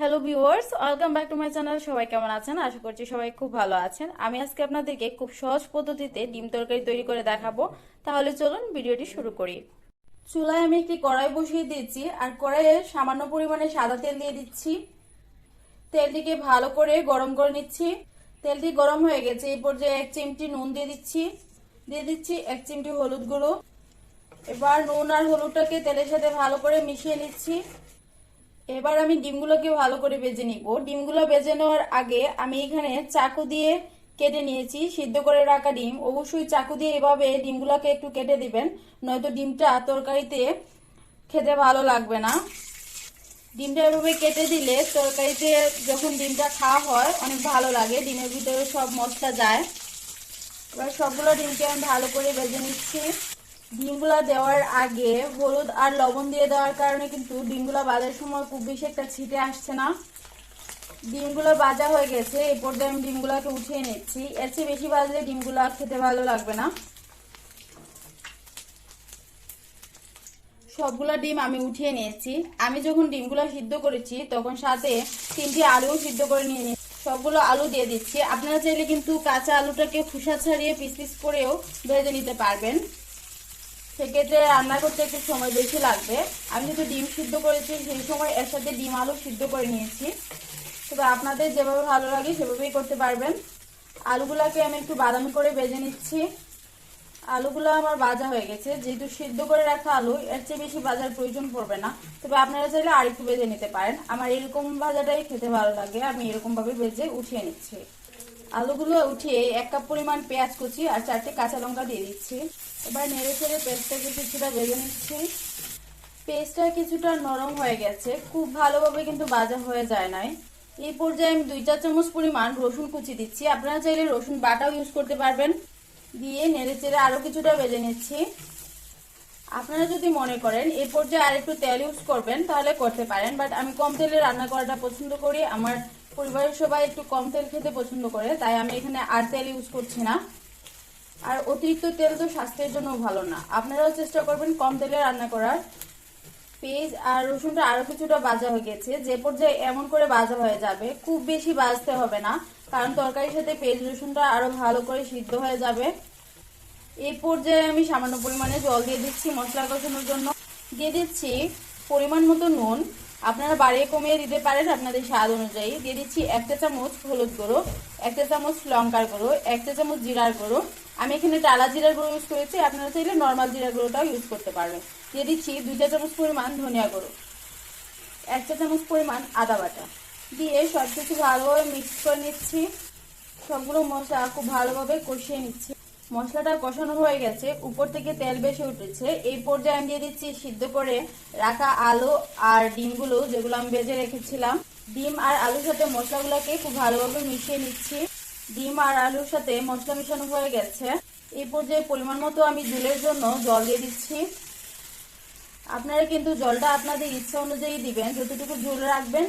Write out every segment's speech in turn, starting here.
Hello viewers, welcome back to my channel. সবাই কেমন আছেন? আশা করছি সবাই খুব ভালো আছেন। আমি আজকে আপনাদেরকে খুব সহজ পদ্ধতিতে ডিম তরকারি তৈরি করে দেখাবো। তাহলে চলুন ভিডিওটি শুরু করি। চুলায় আমি একটি কড়াই বসিয়ে দিচ্ছি আর কড়াইয়ে সামান্য পরিমাণে সাদা তেল দিয়ে দিচ্ছি। তেলটিকে ভালো করে গরম করে নিচ্ছি। তেলটি গরম হয়ে গেছে, এই পর্যায়ে 1 চিমটি নুন দিয়ে দিচ্ছি 1 চিমটি হলুদ গুঁড়ো। এবার নুন আর হলুদটাকে তেলের সাথে ভালো করে মিশিয়ে নিচ্ছি। এবার আমি ডিমগুলোকে ভালো করে ভেজে নিব। ডিমগুলো ভেজে নেওয়ার আগে আমি এখানে চাকু দিয়ে কেটে নিয়েছি সিদ্ধ করে রাখা ডিম। অবশ্যই চাকু দিয়ে এভাবে ডিমগুলোকে একটু কেটে দিবেন, নয়তো ডিমটা তরকারিতে খেতে ভালো লাগবে না। ডিমটা এভাবে কেটে দিলে তরকারিতে যখন ডিমটা খাওয়া হয় অনেক ভালো লাগে, ডিমের ভিতরে সব মশলা যায়। এবার সবগুলো ডিমকে আমি ভালো করে ভেজে নিচ্ছি। ডিমগুলা দেওয়ার আগে হলুদ আর লবণ দিয়ে দেওয়ার কারণে কিন্তু ডিমগুলা ভাজার সময় খুব বেশি একটা ছিটে আসছে না। ডিমগুলো ভাজা হয়ে গেছে, এই পর্যায়ে আমি ডিমগুলাকে উঠিয়ে নিচ্ছি। এর চেয়ে বেশি ভাজলে ডিমগুলা খেতে ভালো লাগবে না। সবগুলা ডিম আমি উঠিয়ে নিয়েছি। আমি যখন ডিমগুলো সিদ্ধ করেছি তখন সাথে 3টি আলু সিদ্ধ করে নিয়ে নিয়েছি। সবগুলো আলু দিয়ে দিচ্ছি। আপনারা চাইলে কিন্তু কাঁচা আলুটাকে খোসা ছাড়িয়ে পিস পিস করেও ভেজে নিতে পারবেন, সেক্ষেত্রে রান্না করতে একটু সময় বেশি লাগবে। আমি যেহেতু ডিম সিদ্ধ করেছি সেই সময় এর সাথে ডিম আলু সিদ্ধ করে নিয়েছি। তবে আপনাদের যেভাবে ভালো লাগে সেভাবেই করতে পারবেন। আলুগুলাকে আমি একটু বাদামি করে ভেজে নিচ্ছি। আলুগুলো আমার ভাজা হয়ে গেছে। যেহেতু সিদ্ধ করে রাখা আলু, এর চেয়ে বেশি ভাজার প্রয়োজন পড়বে না। তবে আপনারা চাইলে আর একটু ভেজে নিতে পারেন। আমার এরকম ভাজাটাই খেতে ভালো লাগে, আমি এরকম ভাবে ভেজে উঠিয়ে নিচ্ছি। আলুগুলো উঠিয়ে 1 কাপ পরিমাণ পেঁয়াজ কুচি আর 4টে কাঁচা লঙ্কা দিয়ে দিচ্ছি। এবার নেড়ে চেড়ে পেস্টটাকে কিছুটা ভেজে নিচ্ছি। পেস্টটা কিছুটা নরম হয়ে গেছে, খুব ভালোভাবে কিন্তু ভাজা হয়ে যায় নাই। এই পর্যায়ে আমি 2 চা চামচ পরিমাণ রসুন কুচি দিচ্ছি। আপনারা চাইলে রসুন বাটাও ইউজ করতে পারবেন। দিয়ে নেড়ে চেড়ে আরো কিছুটা ভেজে নিচ্ছি। আপনারা যদি মনে করেন এই পর্যায়ে আর একটু তেল ইউজ করবেন তাহলে করতে পারেন, বাট আমি কম তেলে রান্না করাটা পছন্দ করি। আমার পরিবারের সবাই একটু কম তেল খেতে পছন্দ করে, তাই আমি এখানে আর তেল ইউজ করছি না। আর অতিরিক্ত তেল তো স্বাস্থ্যের জন্য ভালো না, আপনারাও চেষ্টা করবেন কম তেলে রান্না করার। পেঁয়াজ আর রসুনটা আরো কিছুটা ভাজা হয়ে গেছে, যে পর্যায়ে এমন করে ভাজা হয়ে যাবে, খুব বেশি ভাজতে হবে না, কারণ তরকারির সাথে পেঁয়াজ রসুনটা আরো ভালো করে সিদ্ধ হয়ে যাবে। এই পর্যায়ে আমি সামান্য পরিমাণে জল দিয়ে দিচ্ছি মশলা কষানোর জন্য। দিয়ে দিচ্ছি পরিমাণ মতো নুন, আপনারা বাড়িয়ে কমিয়ে দিতে পারেন আপনাদের স্বাদ অনুযায়ী। দিয়ে দিচ্ছি 1 চা চামচ হলুদ গুঁড়ো, 1 চা চামচ লঙ্কার গুঁড়ো, 1 চা চামচ জিরার গুঁড়ো। আমি এখানে টালা জিরার গুঁড়ো ইউজ করেছি, আপনারা চাইলে নর্মাল জিরার গুঁড়োটাও ইউজ করতে পারবেন। দিয়ে দিচ্ছি 2 চা চামচ পরিমাণ ধনিয়া গুঁড়ো, 1 চা চামচ পরিমাণ আদা বাটা। দিয়ে সবকিছু ভালোভাবে মিক্স করে নিচ্ছি। সবগুলো মশলা খুব ভালোভাবে কষিয়ে নিচ্ছি। মশলাটা কষানো হয়ে গেছে, উপর থেকে তেল বেশি উঠেছে। এই পর্যায়ে আমি দিয়ে দিচ্ছি সিদ্ধ করে রাখা আলু আর ডিমগুলো, যেগুলো আমি ভেজে রেখেছিলাম। ডিম আর আলুর সাথে মশলাগুলোকে খুব ভালোভাবে মিশিয়ে নিচ্ছি। ডিম আর আলুর সাথে মশলা মিশানো হয়ে গেছে। এই পর্যায়ে পরিমাণ মতো আমি ঝোলের জন্য জল দিয়ে দিচ্ছি। আপনারা কিন্তু জলটা আপনাদের ইচ্ছা অনুযায়ী দিবেন, যতটুকু ঝোল রাখবেন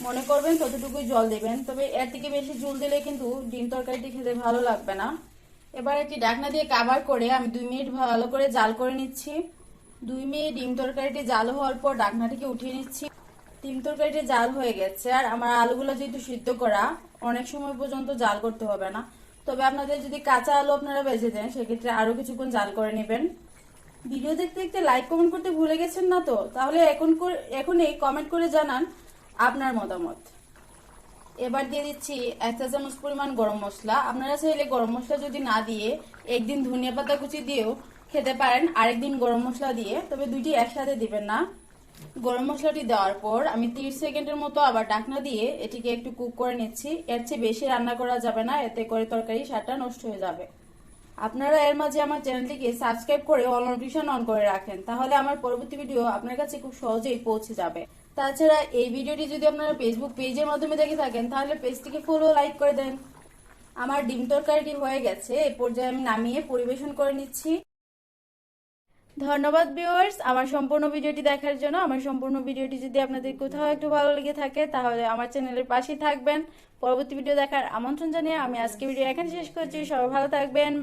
মনে করবেন ততটুকুই জল দিবেন। তবে এর থেকে বেশি ঝোল দিলে কিন্তু ডিম তরকারিটি খেতে ভালো লাগবে না। এবার একটি ঢাকনা দিয়ে কভার করে আমি 2 মিনিট ভালো করে জাল করে নিচ্ছি। 2 মিনিট ডিম তরকারিটি জাল হওয়ার পর ঢাকনাটিকে উঠিয়ে নিচ্ছি। ডিম তরকারিটি জাল হয়ে গেছে, আর আমার আলুগুলো যেহেতু সিদ্ধ করা, অনেক সময় পর্যন্ত জাল করতে হবে না। তবে আপনাদের যদি কাঁচা আলু আপনারা ভেজে দেন সেক্ষেত্রে আরো কিছুক্ষণ জাল করে নেবেন। ভিডিও দেখতে দেখতে লাইক কমেন্ট করতে ভুলে গেছেন না তো? তাহলে এখনই কমেন্ট করে জানান আপনার মতামত। এবার দিয়ে দিচ্ছি 1 চা চামচ পরিমাণ গরম মশলা। আপনারা চাইলে গরম মশলা যদি না দিয়ে একদিন ধনিয়া পাতা কুচি দিয়েও খেতে পারেন, আরেকদিন গরম মশলা দিয়ে, তবে দুইটি একসাথে দিবেন না। গরম মশলাটি দেওয়ার পর আমি 30 সেকেন্ডের মতো আবার ঢাকনা দিয়ে এটিকে একটু কুক করে নিচ্ছি। এর চেয়ে বেশি রান্না করা যাবে না, এতে করে তরকারি স্বাদটা নষ্ট হয়ে যাবে। আপনারা এর মাঝে আমার চ্যানেলটিকে সাবস্ক্রাইব করে অল নোটিফিকেশন অন করে রাখেন, তাহলে আমার পরবর্তী ভিডিও আপনার কাছে খুব সহজেই পৌঁছে যাবে। তাছাড়া এই ভিডিওটি যদি আপনারা ফেসবুক পেজের মাধ্যমে দেখে থাকেন তাহলে পেজটিকে ফলো লাইক করে দেন। আমার ডিম তরকারিটি হয়ে গেছে, এই পর্যায়ে আমি নামিয়ে পরিবেশন করে নিচ্ছি। ধন্যবাদ ভিউয়ার্স আমার সম্পূর্ণ ভিডিওটি দেখার জন্য। আমার সম্পূর্ণ ভিডিওটি যদি আপনাদের কোথাও একটু ভালো লেগে থাকে তাহলে আমার চ্যানেলের পাশেই থাকবেন। পরবর্তী ভিডিও দেখার আমন্ত্রণ জানিয়ে আমি আজকে ভিডিও এখানে শেষ করছি। সবাই ভালো থাকবেন।